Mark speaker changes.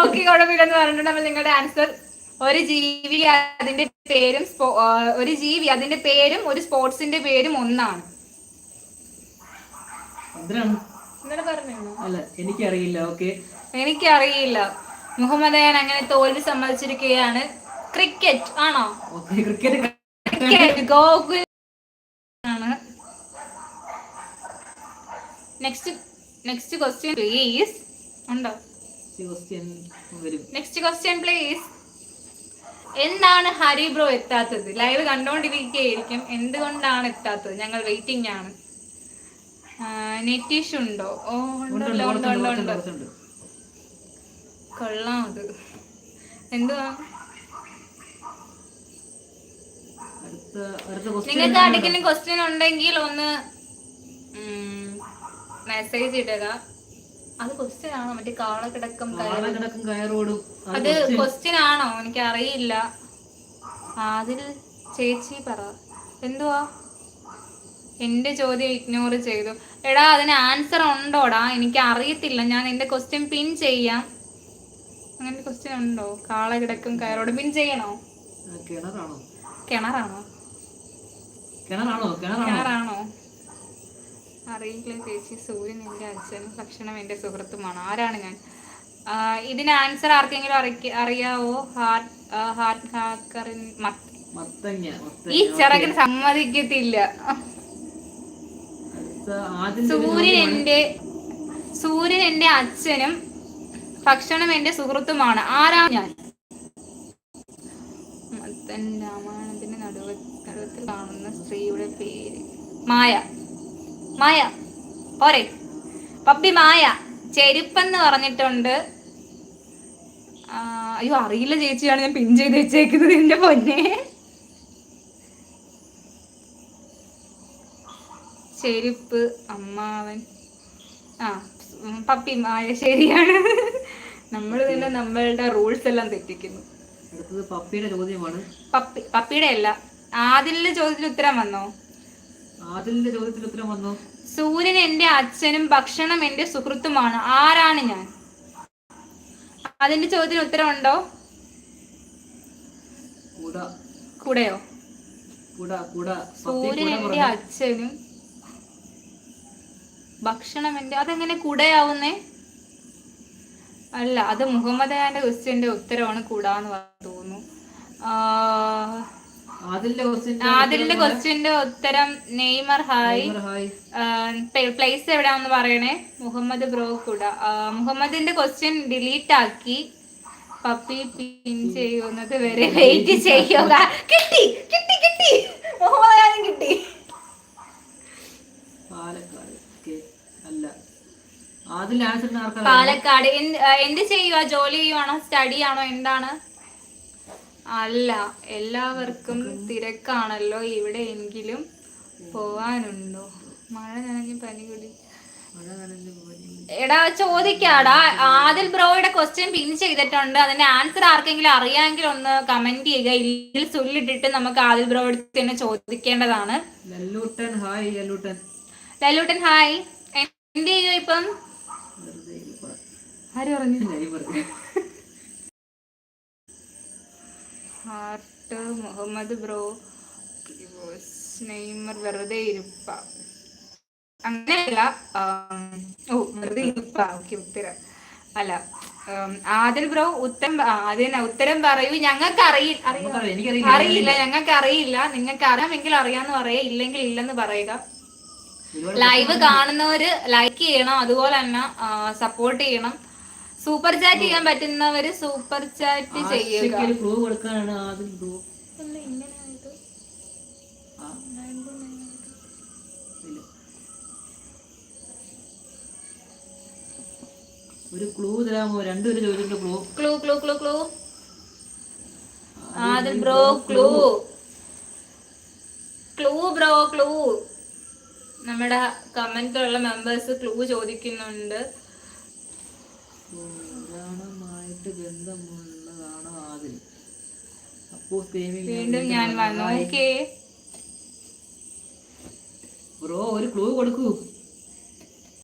Speaker 1: Okay, കുഴപ്പമില്ലെന്ന് പറഞ്ഞിട്ടുണ്ടെങ്കിൽ നിങ്ങളുടെ answer ഒരു ജീവി അതിന്റെ പേരും ഒരു സ്പോർട്സിന്റെ പേരും ഒന്നാണ്.
Speaker 2: എന്താണ് പറഞ്ഞോ? അല്ല, എനിക്കറിയില്ല. ഓക്കെ,
Speaker 1: എനിക്കറിയില്ല. മുഹമ്മദയാൻ അങ്ങനെ തോൽവി സമ്മതിച്ചിരിക്കുകയാണ്. ക്രിക്കറ്റ് ആണോ? ക്രിക്കറ്റ് ഗോകുൽ ആണ്. Next question please. ഉണ്ടോ? Next question please. എന്താണ് ഹരി ബ്രോ എത്താത്തത്? ലൈവ് കണ്ടോണ്ടിരിക്കുകയായിരിക്കും. എന്തുകൊണ്ടാണ് എത്താത്തത്? ഞങ്ങൾ വെയിറ്റിംഗ് ആണ്. നെറ്റ് ഇഷ്യൂ ഉണ്ടോ? ഓ ഉണ്ടല്ലോ, ഉണ്ട്. കൊള്ളാം. അത് എന്തുവാ? നിങ്ങൾക്ക് ആർക്കെങ്കിലും ക്വസ്റ്റ്യൻ ഉണ്ടെങ്കിൽ ഒന്ന് മെസ്സേജ് ഇടുക. അത് ക്വസ്റ്റ്യൻ ആണോ? മറ്റേ കാളകിടക്കം കയറോടും അത് ക്വസ്റ്റ്യൻ ആണോ? എനിക്ക് അറിയില്ല. അതിൽ ചേച്ചി പറ. എന്തുവാ? എന്റെ ചോദ്യം ഇഗ്നോർ ചെയ്തു. എടാ, അതിന് ആൻസർ ഉണ്ടോടാ? എനിക്ക് അറിയത്തില്ല. ഞാൻ എന്റെ ക്വസ്റ്റ്യൻ പിൻ ചെയ്യാം. അങ്ങനെ ക്വസ്റ്റ്യൻ ഉണ്ടോ? കാളകിടക്കും കയറോടും പിൻ ചെയ്യണോ? കിണറാണോ? അറിയില്ല ചേച്ചി. സൂര്യൻ എന്റെ അച്ഛനും ഭക്ഷണം എന്റെ സുഹൃത്തുമാണ്. ആരാണ് ഞാൻ? ഇതിന് ആൻസർ ആർക്കെങ്കിലും അറിയാവോ? ഈ ചിറകിന് സമ്മതിക്കത്തില്ല. സൂര്യൻ എന്റെ അച്ഛനും ഭക്ഷണം എന്റെ സുഹൃത്തുമാണ്. ആരാണ് ഞാൻ? രാമായണത്തിന്റെ നടുവത്തിൽ കാണുന്ന സ്ത്രീയുടെ പേര് മായ. പോരെ പപ്പി? മായ. ചെരുപ്പെന്ന് പറഞ്ഞിട്ടുണ്ട്. അയ്യോ, അറിയില്ല ചേച്ചിയാണ് ഞാൻ പിൻ ചെയ്ത് വെച്ചേക്കുന്നത്. എന്റെ പൊന്നെ. ചെരുപ്പ്, അമ്മാവൻ, പപ്പി, മായ. ശരിയാണ്. നമ്മൾ തന്നെ നമ്മളുടെ റൂൾസ് എല്ലാം തെറ്റിക്കുന്നു.
Speaker 2: പപ്പിയുടെ ചോദ്യമാണ്.
Speaker 1: പപ്പിയുടെ അല്ല, ആദിലിന്റെ ചോദ്യത്തിന് ഉത്തരം വന്നോ? സൂര്യൻ എന്റെ അച്ഛനും ഭക്ഷണം എന്റെ സുഹൃത്തുമാണ്. ആരാണ് ഞാൻ? അതിന്റെ ചോദ്യത്തിന് ഉത്തരം ഉണ്ടോ? കുടയോ? സൂര്യൻ എന്റെ അച്ഛനും ഭക്ഷണം എന്റെ, അതെങ്ങനെ കുടയാവുന്നേ? അല്ല, അത് മുഹമ്മദ് ക്വസ്റ്റ്യന്റെ ഉത്തരവാണ്. കൂടാന്ന് തോന്നുന്നു. ആദിലിന്റെ ക്വസ്റ്റ്യന്റെ ഉത്തരം നെയ്മർ ഹായ്. പ്ലേസ് എവിടെയാണെന്ന് പറയണേ. മുഹമ്മദ് ബ്രോ കൂട. മുഹമ്മദിന്റെ ക്വസ്റ്റ്യൻ ഡിലീറ്റ് ആക്കി. പപ്പി പിൻ ചെയ്യുന്നത് വരെ വെയിറ്റ് ചെയ്യുക. കിട്ടി. മുഹമ്മദ് കിട്ടി. പാലക്കാട്. എന്ത് ചെയ്യുക? ജോലി ചെയ്യുവാണോ? സ്റ്റഡി ആണോ? എന്താണ്? അല്ല, എല്ലാവർക്കും തിരക്കാണല്ലോ. ഇവിടെ എങ്കിലും പോവാനുണ്ടോ? മഴ നനഞ്ഞ് പനി കൂടി. എടാ, ചോദിക്കാടാ. ആദിൽ ബ്രോയുടെ ക്വസ്റ്റ്യൻ പിൻ ചെയ്തിട്ടുണ്ട്. അതിന്റെ ആൻസർ ആർക്കെങ്കിലും അറിയാമെങ്കിൽ ഒന്ന് കമന്റ് ചെയ്യുക. ഇതിൽ സുല്ലിട്ടിട്ട് നമുക്ക് ആദിൽ ബ്രോയോട് തന്നെ ചോദിക്കേണ്ടതാണ്. ലല്ലൂട്ടൻ ഹായ്. എന്ത് ചെയ്യോ ഇപ്പം? ആര് പറഞ്ഞു? ഹാർട്ട്. മുഹമ്മദ് ബ്രോ നെയ്മർ വെറുതെ ഇരുപ്പ. അങ്ങനെയല്ല. വെറുതെ ഇരുപ്പ. ഓക്കെ, ഉത്തരം അല്ല. ആദിൽ ബ്രോ ഉത്തരം പറയൂ. ഞങ്ങൾക്ക് അറിയില്ല. ഞങ്ങൾക്ക് അറിയില്ല. നിങ്ങൾക്ക് അറിയാമെങ്കിൽ അറിയാന്ന് പറയാ, ഇല്ലെങ്കിൽ ഇല്ലെന്ന് പറയുക. ലൈവ് കാണുന്നവര് ലൈക്ക് ചെയ്യണം. അതുപോലെ തന്നെ സപ്പോർട്ട് ചെയ്യണം. സൂപ്പർ ചാറ്റ് ചെയ്യാൻ പറ്റുന്നവര് സൂപ്പർ ചാറ്റ് ചെയ്യുക.
Speaker 2: ഒരു ക്ലൂ തരാമോ? രണ്ടുപേരും ചോദിച്ചിട്ട്
Speaker 1: ക്ലൂ. Adil bro clue. നമ്മുടെ കമന്റിലുള്ള മെമ്പേഴ്സ് ക്ലൂ ചോദിക്കുന്നുണ്ട്.
Speaker 2: ബന്ധമുള്ളതാണോ ആദിൽ?
Speaker 1: വീണ്ടും ഞാൻ വന്നു. ഓക്കേ
Speaker 2: ബ്രോ, ഒരു ക്ലൂ കൊടുക്കൂ.